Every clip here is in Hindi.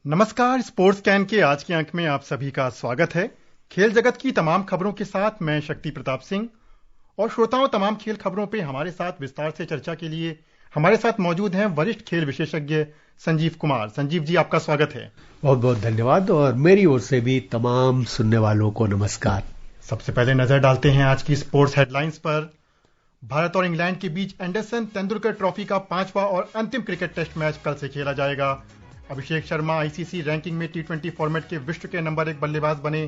नमस्कार, स्पोर्ट्स कैन के आज के अंक में आप सभी का स्वागत है। खेल जगत की तमाम खबरों के साथ मैं शक्ति प्रताप सिंह और श्रोताओं, तमाम खेल खबरों पे हमारे साथ विस्तार से चर्चा के लिए हमारे साथ मौजूद हैं वरिष्ठ खेल विशेषज्ञ संजीव कुमार। संजीव जी, आपका स्वागत है। बहुत बहुत धन्यवाद और मेरी ओर से भी तमाम सुनने वालों को नमस्कार। सबसे पहले नजर डालते हैं आज की स्पोर्ट्स हेडलाइंस पर। भारत और इंग्लैंड के बीच एंडरसन तेंदुलकर ट्रॉफी का 5वां और अंतिम क्रिकेट टेस्ट मैच कल से खेला जाएगा। अभिषेक शर्मा आईसीसी रैंकिंग में टी20 फॉर्मेट के विश्व के नंबर 1 बल्लेबाज बने।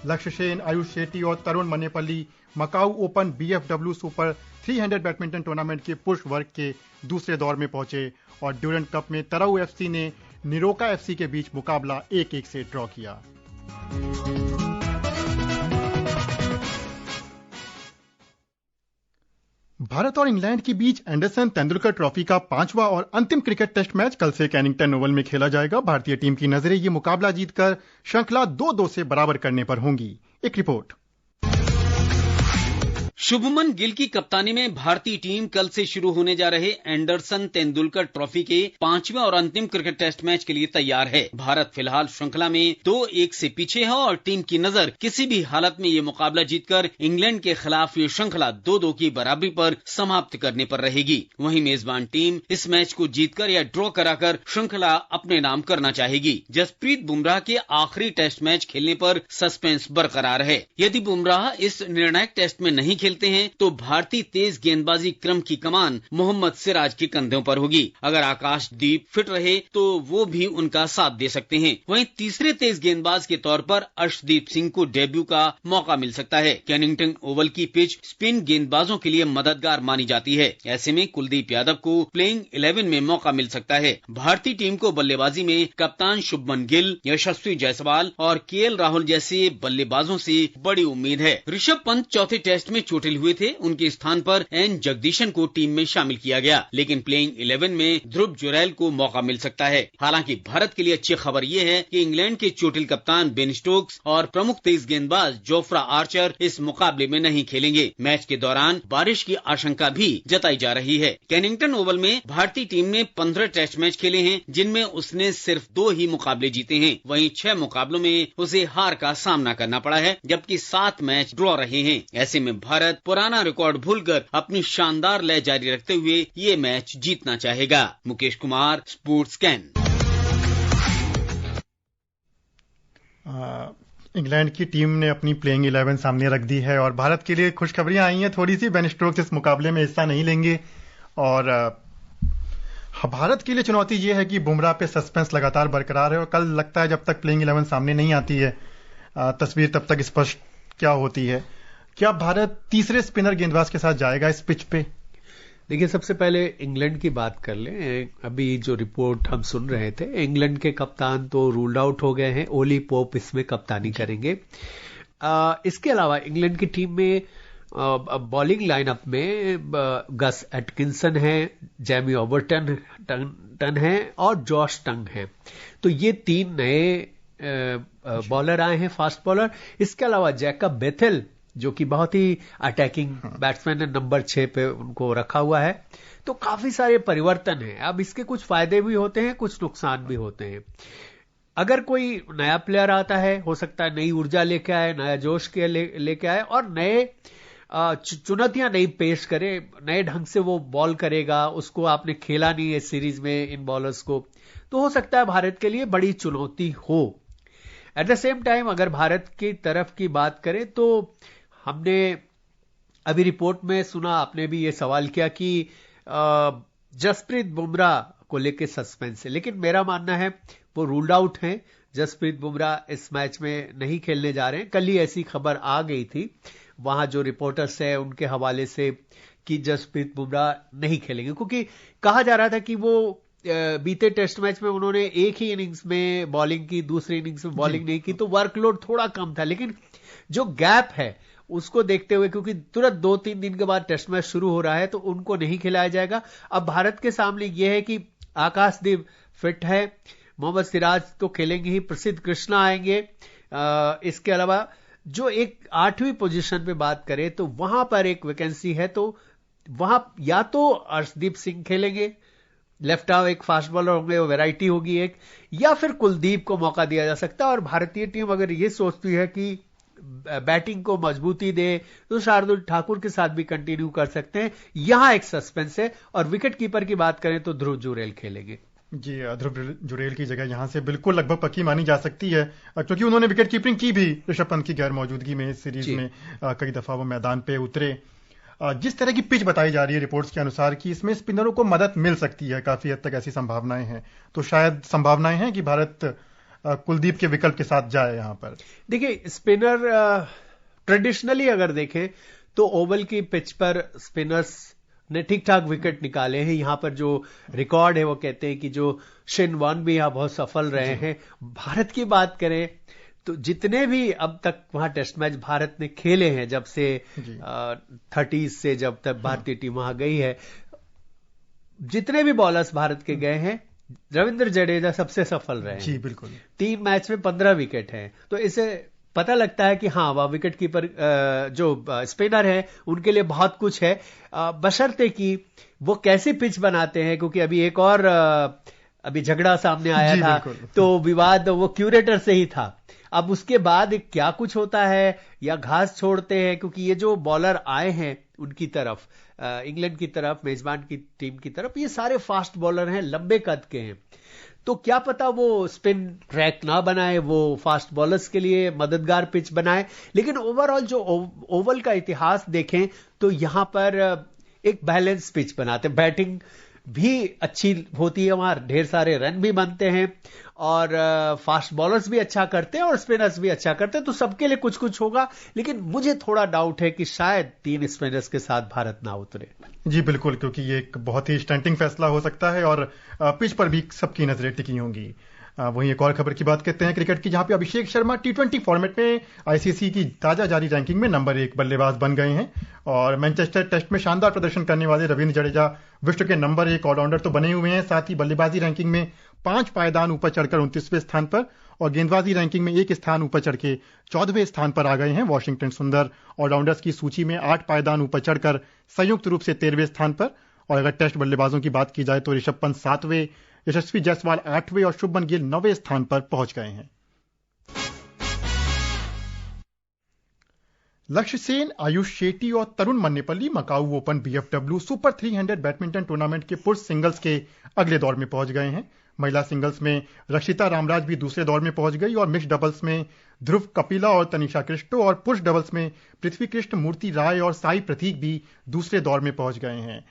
लक्ष्य सेन, आयुष शेट्टी और Tarun Mannepalli Macau Open BFW super 300 badminton tournament के पुरुष वर्ग के दूसरे दौर में पहुंचे और ड्यूरेंट कप में तरऊ एफसी ने निरोका एफसी के बीच मुकाबला 1-1 से ड्रॉ किया। भारत और इंग्लैंड के बीच एंडरसन तेंदुलकर ट्रॉफी का 5वां और अंतिम क्रिकेट टेस्ट मैच कल से कैनिंगटन ओवल में खेला जाएगा। भारतीय टीम की नजरें ये मुकाबला जीतकर श्रृंखला 2-2 से बराबर करने पर होंगी। एक रिपोर्ट। शुभमन गिल की कप्तानी में भारतीय टीम कल से शुरू होने जा रहे एंडरसन तेंदुलकर ट्रॉफी के 5वें और अंतिम क्रिकेट टेस्ट मैच के लिए तैयार है। भारत फिलहाल श्रृंखला में 2-1 से पीछे है और टीम की नजर किसी भी हालत में ये मुकाबला जीतकर इंग्लैंड के खिलाफ ये श्रृंखला 2-2 की बराबरी पर समाप्त करने पर रहेगी। वहीं मेजबान टीम इस मैच को जीतकर या ड्रॉ कराकर श्रृंखला अपने नाम करना चाहेगी। जसप्रीत बुमराह के आखिरी टेस्ट मैच खेलने पर सस्पेंस बरकरार है। यदि बुमराह इस निर्णायक टेस्ट में नहीं खेलते हैं तो भारतीय तेज गेंदबाजी क्रम की कमान मोहम्मद सिराज के कंधों पर होगी। अगर आकाशदीप फिट रहे तो वो भी उनका साथ दे सकते हैं। वहीं तीसरे तेज गेंदबाज के तौर पर अर्शदीप सिंह को डेब्यू का मौका मिल सकता है। कैनिंगटन ओवल की पिच स्पिन गेंदबाजों के लिए मददगार मानी जाती है। ऐसे में कुलदीप यादव को प्लेइंग 11 में मौका मिल सकता है। भारतीय टीम को बल्लेबाजी में कप्तान शुभमन गिल, यशस्वी जायसवाल और केएल राहुल जैसे बल्लेबाजों से बड़ी उम्मीद है। ऋषभ पंत चौथे टेस्ट में चोटिल हुए थे, उनके स्थान पर एन जगदीशन को टीम में शामिल किया गया, लेकिन प्लेइंग 11 में ध्रुव जुरैल को मौका मिल सकता है। हालांकि भारत के लिए अच्छी खबर यह है कि इंग्लैंड के चोटिल कप्तान बेन स्टोक्स और प्रमुख तेज गेंदबाज जोफ्रा आर्चर इस मुकाबले में नहीं खेलेंगे। मैच के दौरान बारिश की आशंका भी जताई जा रही है। कैनिंगटन ओवल में भारतीय टीम ने 15 टेस्ट मैच खेले हैं, जिनमें उसने सिर्फ 2 ही मुकाबले जीते हैं। वहीं 6 मुकाबलों में उसे हार का सामना करना पड़ा है, जबकि 7 मैच ड्रॉ रहे हैं। ऐसे में भारत पुराना रिकॉर्ड भूलकर अपनी शानदार लय जारी रखते हुए ये मैच जीतना चाहेगा। Mukesh Kumar, sports can. England की टीम ने अपनी प्लेइंग 11 सामने रख दी है और भारत के लिए खुशखबरियां आई हैं थोड़ी सी। बेन स्टोक्स इस मुकाबले में हिस्सा नहीं लेंगे और भारत के लिए चुनौती ये है कि बुमराह पे सस्पेंस लगातार बरकरार है और कल लगता है जब तक प्लेइंग 11 सामने नहीं आती है तस्वीर तब तक स्पष्ट क्या होती है। क्या भारत तीसरे स्पिनर गेंदबाज के साथ जाएगा इस पिच पे? देखिए, सबसे पहले इंग्लैंड की बात कर लें। अभी जो रिपोर्ट हम सुन रहे थे, इंग्लैंड के कप्तान तो रूल्ड आउट हो गए हैं। ओली पोप इसमें कप्तानी करेंगे। इसके अलावा इंग्लैंड की टीम में बॉलिंग लाइनअप में गस एटकिंसन है, जैमी ओबर्टन है और जॉश टंग है। तो ये 3 नए बॉलर आए हैं, फास्ट बॉलर। इसके अलावा जैकब बेथेल जो कि बहुत ही अटैकिंग बैट्समैन है, नंबर 6 पे उनको रखा हुआ है। तो काफी सारे परिवर्तन हैं। अब इसके कुछ फायदे भी होते हैं, कुछ नुकसान भी होते हैं। अगर कोई नया प्लेयर आता है, हो सकता है नई ऊर्जा लेके आए, नया जोश के लेके आए और नए चुनौतियां नई पेश करे, नए ढंग से वो बॉल करेगा। उसको आपने खेला नहीं है सीरीज में इन बॉलर्स को, तो हो सकता है भारत के लिए बड़ी चुनौती हो। एट द सेम टाइम अगर भारत की तरफ की बात करें तो हमने अभी रिपोर्ट में सुना, आपने भी ये सवाल किया कि जसप्रीत बुमराह को लेके सस्पेंस है, लेकिन मेरा मानना है वो रूल्ड आउट हैं। जसप्रीत बुमराह इस मैच में नहीं खेलने जा रहे हैं। कल ही ऐसी खबर आ गई थी वहां जो रिपोर्टर्स है उनके हवाले से कि जसप्रीत बुमराह नहीं खेलेंगे, क्योंकि कहा जा रहा था कि वो बीते टेस्ट मैच में उन्होंने एक ही इनिंग्स में बॉलिंग की, दूसरी इनिंग्स में बॉलिंग नहीं की, तो वर्कलोड थोड़ा कम था। लेकिन जो गैप है उसको देखते हुए, क्योंकि तुरंत 2-3 दिन के बाद टेस्ट मैच शुरू हो रहा है, तो उनको नहीं खिलाया जाएगा। अब भारत के सामने यह है कि आकाशदीप फिट है, मोहम्मद सिराज तो खेलेंगे ही, प्रसिद्ध कृष्णा आएंगे। इसके अलावा जो एक 8वीं पोजीशन पे बात करें तो वहां पर एक वैकेंसी है, तो वहां या तो अर्शदीप सिंह खेलेंगे लेफ्ट आर्म एक फास्ट बॉलर होंगे, वो वैरायटी होगी एक, या फिर कुलदीप को मौका दिया जा सकता है। और भारतीय टीम अगर ये सोचती है कि बैटिंग को मजबूती दे तो शार्दुल ठाकुर के साथ भी कंटिन्यू कर सकते हैं। यहां एक सस्पेंस है। और विकेट कीपर की बात करें तो ध्रुव जुरेल खेलेंगे। जी, ध्रुव जुरेल की जगह यहां से बिल्कुल लगभग पक्की मानी जा सकती है, क्योंकि उन्होंने विकेट कीपिंग की भी ऋषभ पंत की गैर मौजूदगी में इस सीरीज में। कई दफा वो मैदान पे उतरे। जिस तरह की पिच बताई जा रही है रिपोर्ट्स के अनुसार कि इसमें स्पिनरों को मदद मिल सकती है, काफी हद तक ऐसी संभावनाएं हैं, तो शायद संभावनाएं हैं कि भारत कुलदीप के विकल्प के साथ जाए यहां पर। देखिए, स्पिनर ट्रेडिशनली अगर देखें तो ओवल की पिच पर स्पिनर्स ने ठीक ठाक विकेट निकाले हैं। यहां पर जो रिकॉर्ड है वो कहते हैं कि जो शिन वन भी यहां बहुत सफल रहे हैं। भारत की बात करें तो जितने भी अब तक वहां टेस्ट मैच भारत ने खेले हैं, जब से 30s से जब तक भारतीय टीम वहां गई है, जितने भी बॉलर्स भारत के गए हैं, रविंद्र जडेजा सबसे सफल रहे हैं। जी बिल्कुल। 3 मैच में 15 विकेट हैं। तो इसे पता लगता है कि हाँ, वह विकेट कीपर जो स्पिनर है उनके लिए बहुत कुछ है, बशर्ते कि वो कैसी पिच बनाते हैं। क्योंकि अभी एक और अभी झगड़ा सामने आया था, तो विवाद वो क्यूरेटर से ही था। अब उसके बाद क्या कुछ होता है या घास छोड़ते हैं, क्योंकि ये जो बॉलर आए हैं उनकी तरफ, इंग्लैंड की तरफ, मेजबान की टीम की तरफ, ये सारे फास्ट बॉलर हैं, लंबे कद के हैं। तो क्या पता वो स्पिन ट्रैक ना बनाए, वो फास्ट बॉलर्स के लिए मददगार पिच बनाए। लेकिन ओवरऑल जो ओवल का इतिहास देखें तो यहां पर एक बैलेंस पिच बनाते हैं। बैटिंग भी अच्छी होती है, वहां ढेर सारे रन भी बनते हैं, और फास्ट बॉलर्स भी अच्छा करते हैं और स्पिनर्स भी अच्छा करते हैं। तो सबके लिए कुछ कुछ होगा। लेकिन मुझे थोड़ा डाउट है कि शायद 3 स्पिनर्स के साथ भारत ना उतरे। जी बिल्कुल, क्योंकि ये एक बहुत ही स्टंटिंग फैसला हो सकता है और पिच पर भी सबकी नजरें टिकी होंगी। वहीं एक और खबर की बात करते हैं क्रिकेट की, जहां पे अभिषेक शर्मा T20 फॉर्मेट में आईसीसी की ताजा जारी रैंकिंग में नंबर 1 बल्लेबाज बन गए हैं। और मैनचेस्टर टेस्ट में शानदार प्रदर्शन करने वाले रविंद्र जडेजा विश्व के नंबर 1 ऑलराउंडर तो बने हुए हैं, साथ ही बल्लेबाजी रैंकिंग में 5 पायदान ऊपर चढ़कर 29वें स्थान पर, और गेंदबाजी रैंकिंग में 1 स्थान ऊपर चढ़ के 14वें स्थान पर आ गए हैं। वॉशिंगटन सुंदर ऑलराउंडर्स की सूची में 8 पायदान ऊपर चढ़कर संयुक्त रूप से 13वें स्थान पर। और अगर टेस्ट बल्लेबाजों की बात की जाए तो ऋषभ पंत 7वें, यशस्वी जायसवाल 8वें और शुभमन गिल 9वें स्थान पर पहुंच गए हैं। लक्ष्य सेन, आयुष शेट्टी और Tarun Mannepalli Macau Open BFW super 300 badminton tournament के पुरुष सिंगल्स के अगले दौर में पहुंच गए हैं। महिला सिंगल्स में रक्षिता रामराज भी दूसरे दौर में पहुंच गई, और मिक्स डबल्स में ध्रुव कपिला और तनिषा कृष्टो, और पुरुष डबल्स में पृथ्वी कृष्ण, मूर्ति राय और साई प्रतीक भी दूसरे दौर में पहुंच गए हैं।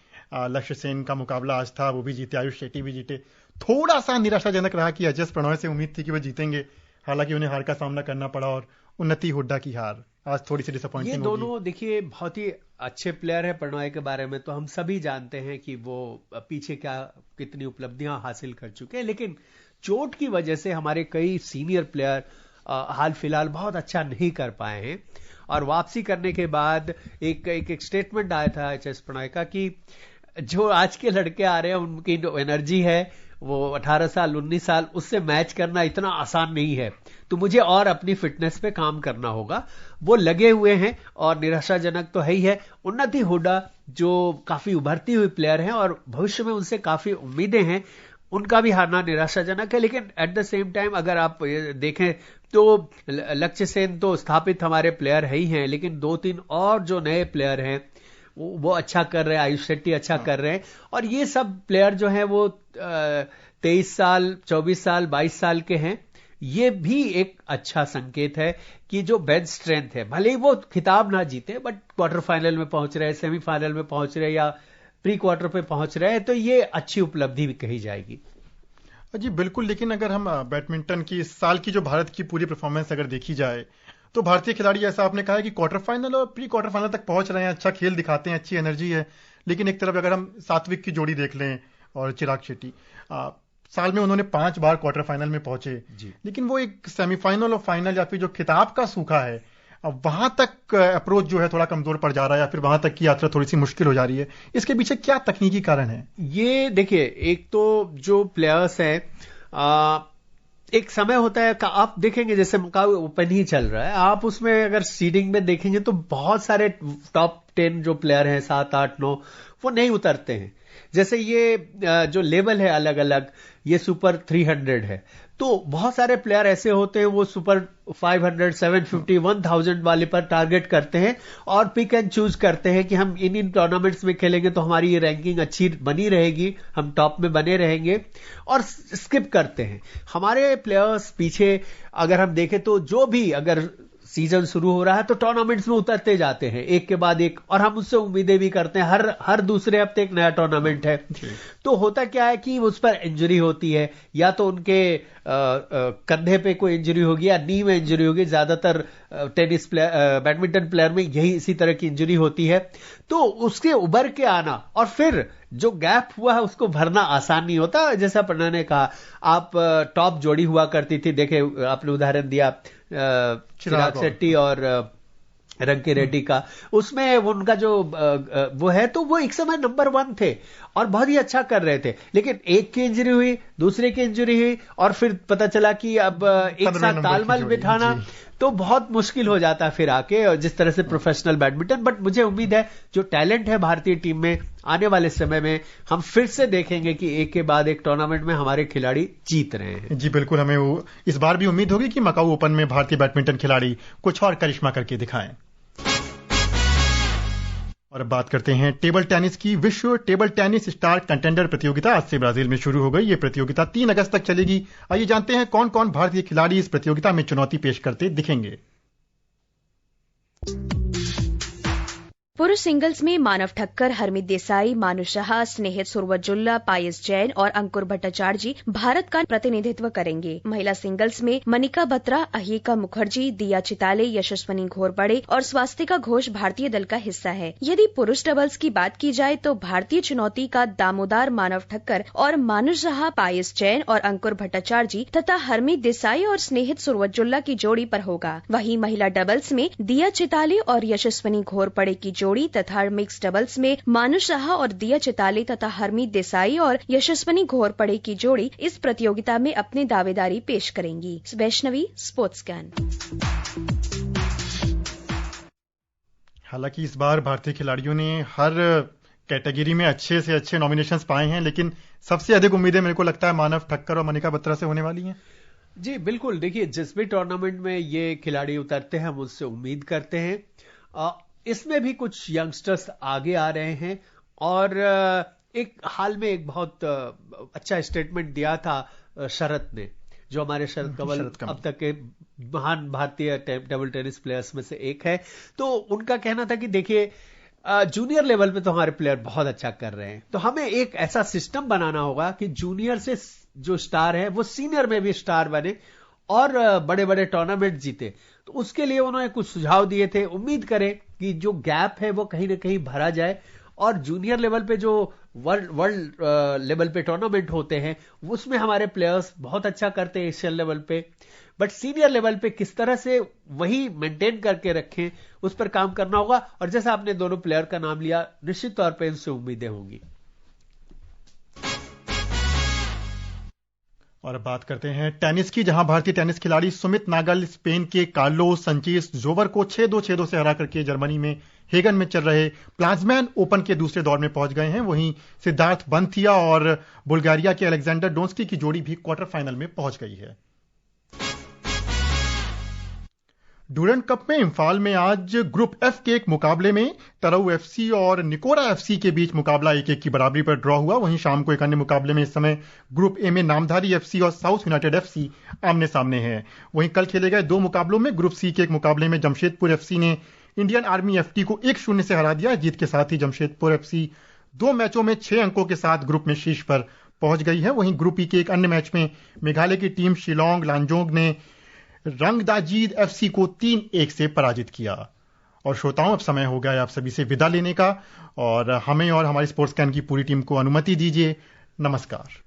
लक्ष्य सेन का मुकाबला आज था, वो भी जीते, आयुष शेट्टी भी जीते। थोड़ा सा निराशाजनक रहा कि एचएस प्रणॉय से उम्मीद थी कि वो जीतेंगे, हालांकि उन्हें हार का सामना करना पड़ा, और उन्नति हुड्डा की हार आज थोड़ी सी डिसअपॉइंटिंग ये दोनों देखिए बहुत ही अच्छे प्लेयर है। प्रणॉय के बारे में तो हम सभी जानते हैं कि वो पीछे कितनी उपलब्धियां हासिल कर चुके हैं, लेकिन चोट की वजह से हमारे कई सीनियर प्लेयर हाल फिलहाल बहुत अच्छा नहीं कर पाए हैं। और वापसी करने के बाद एक स्टेटमेंट आया था एचएस प्रणॉय का कि जो आज के लड़के आ रहे हैं उनकी जो एनर्जी है वो 18 साल 19 साल उससे मैच करना इतना आसान नहीं है, तो मुझे और अपनी फिटनेस पे काम करना होगा। वो लगे हुए हैं और निराशाजनक तो है ही है। उन्नति हुड्डा जो काफी उभरती हुई प्लेयर हैं और भविष्य में उनसे काफी उम्मीदें हैं, उनका भी हारना निराशाजनक है। लेकिन एट द सेम टाइम अगर आप देखें तो लक्ष्य सेन तो स्थापित हमारे प्लेयर है ही हैं, लेकिन 2-3 और जो नए प्लेयर हैं वो अच्छा कर रहे हैं। आयुष शेट्टी अच्छा कर रहे हैं, और ये सब प्लेयर जो हैं वो 23 साल 24 साल 22 साल के हैं। ये भी एक अच्छा संकेत है कि जो बेंच स्ट्रेंथ है, भले ही वो खिताब ना जीते बट क्वार्टर फाइनल में पहुंच रहे हैं, सेमीफाइनल में पहुंच रहे हैं या प्री क्वार्टर पे पहुंच रहे हैं, तो ये अच्छी उपलब्धि भी कही जाएगी। जी बिल्कुल, लेकिन अगर हम बैडमिंटन की इस साल की जो भारत की पूरी परफॉर्मेंस अगर देखी जाए तो भारतीय खिलाड़ी, जैसा आपने कहा है कि क्वार्टर फाइनल और प्री क्वार्टर फाइनल तक पहुंच रहे हैं, अच्छा खेल दिखाते हैं, अच्छी एनर्जी है। लेकिन एक तरफ अगर हम सात्विक की जोड़ी देख लें और चिराग शेट्टी, साल में उन्होंने 5 बार क्वार्टर फाइनल में पहुंचे, लेकिन वो एक सेमीफाइनल और फाइनल या फिर जो खिताब का सूखा है, अब वहां तक अप्रोच जो है थोड़ा कमजोर पड़ जा रहा है, या फिर वहां तक की यात्रा थोड़ी सी मुश्किल हो जा रही है। इसके पीछे क्या तकनीकी कारण है? ये देखिए, एक तो जो प्लेयर्स है, एक समय होता है, आप देखेंगे जैसे मकाऊ ओपन ही चल रहा है, आप उसमें अगर सीडिंग में देखेंगे तो बहुत सारे टॉप 10 जो प्लेयर हैं 7, 8, 9 वो नहीं उतरते हैं। जैसे ये जो लेवल है अलग अलग, ये सुपर 300 है, तो बहुत सारे प्लेयर ऐसे होते हैं वो सुपर 500, 750, 1000 वाले पर टारगेट करते हैं और पिक एंड चूज करते हैं कि हम इन टूर्नामेंट्स में खेलेंगे तो हमारी ये रैंकिंग अच्छी बनी रहेगी, हम टॉप में बने रहेंगे, और स्किप करते हैं। हमारे प्लेयर्स पीछे अगर हम देखें तो जो भी अगर सीजन शुरू हो रहा है तो टूर्नामेंट्स में उतरते जाते हैं एक के बाद एक, और हम उससे उम्मीदें भी करते हैं, हर दूसरे हफ्ते एक नया टूर्नामेंट है। तो होता क्या है कि उस पर इंजरी होती है, या तो उनके कंधे पे कोई इंजरी होगी या नी में इंजरी होगी। ज्यादातर टेनिस प्लेयर, बैडमिंटन प्लेयर में यही इसी तरह की इंजरी होती है। तो उसके उबर के आना और फिर जो गैप हुआ है उसको भरना आसान नहीं होता। जैसा पन्ना ने कहा, आप टॉप जोड़ी हुआ करती थी, देखे आपने उदाहरण दिया चिराग शेट्टी और रंकी रेड्डी का, उसमें उनका जो वो है तो वो एक समय नंबर 1 थे और बहुत ही अच्छा कर रहे थे, लेकिन एक की इंजरी हुई, दूसरे की इंजरी हुई, और फिर पता चला कि अब एक साथ तालमेल बिठाना तो बहुत मुश्किल हो जाता है फिर आके, और जिस तरह से प्रोफेशनल बैडमिंटन। बट मुझे उम्मीद है जो टैलेंट है भारतीय टीम में, आने वाले समय में हम फिर से देखेंगे कि एक के बाद एक टूर्नामेंट में हमारे खिलाड़ी जीत रहे हैं। जी बिल्कुल, हमें इस बार भी उम्मीद होगी कि मकाऊ ओपन में भारतीय बैडमिंटन खिलाड़ी कुछ और करिश्मा करके दिखाएं। और अब बात करते हैं टेबल टेनिस की। विश्व टेबल टेनिस स्टार कंटेंडर प्रतियोगिता आज से ब्राजील में शुरू हो गई। ये प्रतियोगिता 3 अगस्त तक चलेगी। आइए जानते हैं कौन कौन भारतीय खिलाड़ी इस प्रतियोगिता में चुनौती पेश करते दिखेंगे। पुरुष सिंगल्स में मानव ठक्कर, हरमीत देसाई, मानु शाह, स्नेहित सुरवजुल्ला, पायस जैन और अंकुर भट्टाचार्य भारत का प्रतिनिधित्व करेंगे। महिला सिंगल्स में मनिका बत्रा, अहिका मुखर्जी, दिया चिताले, यशस्विनी घोरपड़े और स्वास्तिका घोष भारतीय दल का हिस्सा है। यदि पुरुष डबल्स की बात की जाए तो भारतीय चुनौती का दामोदर मानव ठक्कर और मानु शाह, पायस जैन और अंकुर भट्टाचार्य तथा हरमीत देसाई और स्नेहित सुरवजुल्ला की जोड़ी पर होगा। वहीं महिला डबल्स में दिया चिताले और यशस्विनी घोरपड़े की जोड़ी तथा मिक्स डबल्स में मानु शाह और दिया चिताले तथा हरमीत देसाई और यशस्विनी घोरपड़े की जोड़ी इस प्रतियोगिता में अपनी दावेदारी पेश करेंगी। Vaishnavi, sports can. हालांकि इस बार भारतीय खिलाड़ियों ने हर कैटेगरी में अच्छे से अच्छे नॉमिनेशंस पाए हैं, लेकिन सबसे अधिक उम्मीदें मेरे को लगता है मानव ठक्कर और मनिका बत्रा से होने वाली हैं। जी बिल्कुल, देखिए जिस भी टूर्नामेंट में ये खिलाड़ी उतरते हैं हम उससे उम्मीद करते हैं। इसमें भी कुछ यंगस्टर्स आगे आ रहे हैं, और एक हाल में एक बहुत अच्छा स्टेटमेंट दिया था शरद ने, जो हमारे शरद कमल अब तक के महान भारतीय टेबल टेनिस प्लेयर्स में से एक है। तो उनका कहना था कि देखिए जूनियर लेवल पे तो हमारे प्लेयर बहुत अच्छा कर रहे हैं, तो हमें एक ऐसा सिस्टम बनाना होगा कि जूनियर से जो स्टार है वो सीनियर में भी स्टार बने और बड़े बड़े टूर्नामेंट जीते। तो उसके लिए उन्होंने कुछ सुझाव दिए थे। उम्मीद करें कि जो गैप है वो कहीं ना कहीं भरा जाए, और जूनियर लेवल पे जो वर्ल्ड लेवल पे टूर्नामेंट होते हैं उसमें हमारे प्लेयर्स बहुत अच्छा करते हैं एशियन लेवल पे, बट सीनियर लेवल पे किस तरह से वही मेंटेन करके रखें उस पर काम करना होगा। और जैसा आपने दोनों प्लेयर का नाम लिया, निश्चित तौर पर इनसे उम्मीदें होंगी। और अब बात करते हैं टेनिस की, जहां भारतीय टेनिस खिलाड़ी सुमित नागल स्पेन के कार्लोस संचेस जोवर को 6-2, 6-2 से हरा करके जर्मनी में हेगन में चल रहे प्लाज्मैन ओपन के दूसरे दौर में पहुंच गए हैं। वहीं सिद्धार्थ बंथिया और बुल्गारिया के अलेक्जेंडर डोंस्की की जोड़ी भी क्वार्टर फाइनल में पहुंच गई है। डूरंड कप में इंफाल में आज ग्रुप एफ के एक मुकाबले में तरऊ एफसी और निकोरा एफसी के बीच मुकाबला 1-1 की बराबरी पर ड्रॉ हुआ। वहीं शाम को एक अन्य मुकाबले में इस समय ग्रुप ए में नामधारी एफसी और साउथ यूनाइटेड एफसी आमने सामने हैं। वहीं कल खेले गए 2 मुकाबलों में ग्रुप सी के एक मुकाबले में जमशेदपुर एफसी ने इंडियन आर्मी एफटी को 1-0 से हरा दिया। जीत के साथ ही जमशेदपुर एफसी 2 मैचों में 6 अंकों के साथ ग्रुप में शीर्ष पर पहुंच गई है। वहीं ग्रुप ई के एक अन्य मैच में मेघालय की टीम शिलोंग लांजोंग ने रंगदाजीद एफसी को 3-1 से पराजित किया। और श्रोताओं, अब समय हो गया है आप सभी से विदा लेने का, और हमें और हमारी स्पोर्ट्स कैन की पूरी टीम को अनुमति दीजिए। नमस्कार।